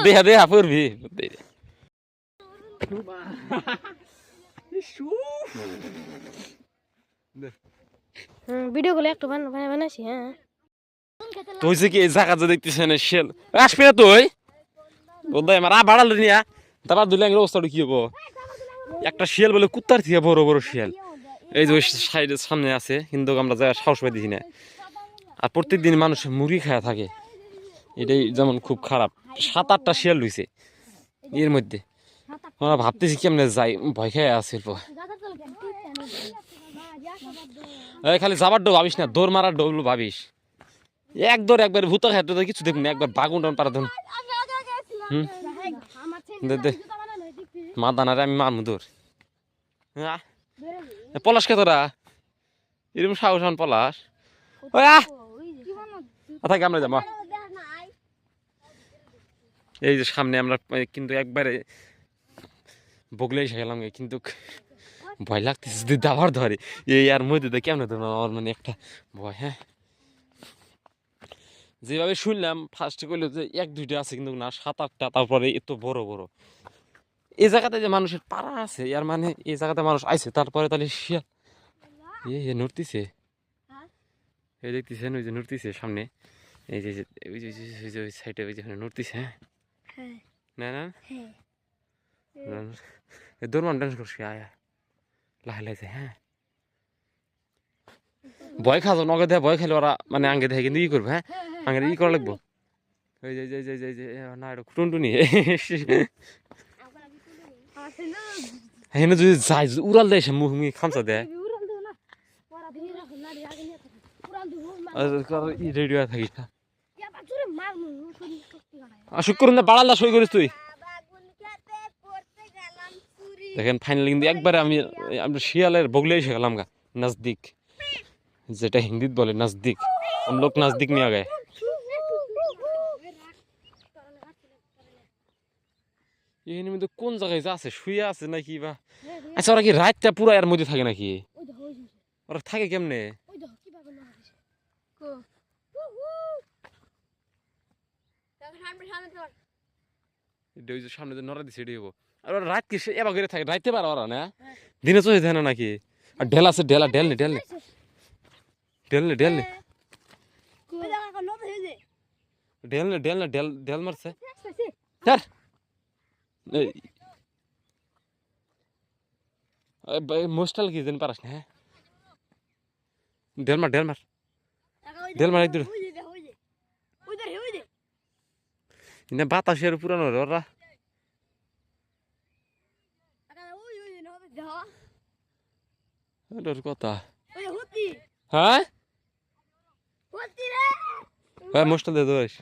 দেহা দেহা পড়বি ভিডিও গুলো একটু বানাইছি হ্যাঁ তুই যে কি এই জায়গা যে দেখতেছ না শেল আসবি না তুই বোধ আমার বাড়াল নিয়া তারপর দুই ল্যাংের অবস্থাটা কি হবো একটা শিয়াল বলে কুত্তার থেকে বড় বড় শিয়াল এই যে সাইডের সামনে আছে কিন্তু আমরা যা সাহস পাই দিছি না আর প্রত্যেকদিন মানুষ মুড়ি খায়া থাকে এটাই যেমন খুব খারাপ 7-8টা শিয়াল রয়েছে এর মধ্যে আমরা ভাবতেছি কেমনে যাই ভয় খেয়ে আসছিল খালি যাবার ডো ভাবিস না দৌড় মারার ডোবলো ভাবিস এক দৌড় একবার ভূত খেতে কিছু দেখুন একবার বাগুন টান পারা ধরুন মা দানারে আমি মারমু দৌড় হ্যাঁ পলাশ কে তোরা এরকম সাহস পলাশ থাকে আমরা যাবো এই যে সামনে আমরা কিন্তু একবারে বগলে এসে গেলাম কিন্তু ভয় লাগতেছে যদি দাবার ধরে এই আর মধ্যে তো কেমন ধরো আমার মানে একটা ভয় হ্যাঁ যেভাবে শুনলাম ফার্স্টে কইলো যে 1-2টা আছে কিন্তু না 7-8টা তারপরে এত বড় বড় এই জায়গাতে যে মানুষের পাড়া আছে আর মানে এই জায়গাতে মানুষ আইছে তারপরে তাহলে শিয়াল এ নড়তিছে এই দেখতেছেন ওই যে নড়তিছে সামনে এই যে ওই যে ওই সাইডে ওই যেখানে নড়তিছে হ্যাঁ না না দৌড় ডান্স করছি আয় লাহে লাহে হ্যাঁ ভয় খাওয়া নগে দেয় ভয় খেলে ওরা মানে আগে দেয় কিন্তু ই করবে হ্যাঁ আগে ই করা লাগবো ওই যে না এটা টুনটুনি হেন যদি যাই উড়াল দেয় সে মুখ মুখে খামচা দেয় রেডিও থাকিস শুক্র না বাড়াল্লা সই করিস তুই দেখেন ফাইনালি কিন্তু একবারে আমরা শিয়ালের বগলে এসে গেলাম গা নজদিক যেটা হিন্দিত বলে নজদিক লোক নজদিক নিয়ে গায়ে এখানে মধ্যে কোন জায়গায় আছে শুয়ে আছে নাকি বা আচ্ছা ওরা কি রাতটা পুরো এর মধ্যে থাকে নাকি ওরা থাকে কেমনে সামনে নড়া দিছে এটি হবো আর ওরা রাত কি এবার করে থাকে রাইতে পারে ওরা না দিনে চলে যায় না নাকি আর ঢেল আছে ঢেলা ঢেল নি ঢেল নি ঢেল নি ঢেল নি ঢেল নি ঢেল না ঢেল ঢেল মারছে স্যার মোস্টাল কি জানি পারাস না হ্যাঁ ঢেল মার ঢেল মার ঢেল মার একদম না বাতাসের পুরানো ওরা কথা হ্যাঁ মোস্টাল দে দোষ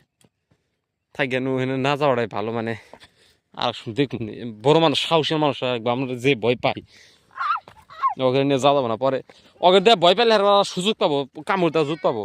থাক গেল না যাওয়াটাই ভালো মানে আর দেখুন বড় মানুষ সাহসের মানুষ আমরা যে ভয় পাই ওকে নিয়ে যাওয়া যাবো না পরে ওকে দিয়ে ভয় পেলে সুযোগ পাবো কামড় দেওয়ার সুযোগ পাবো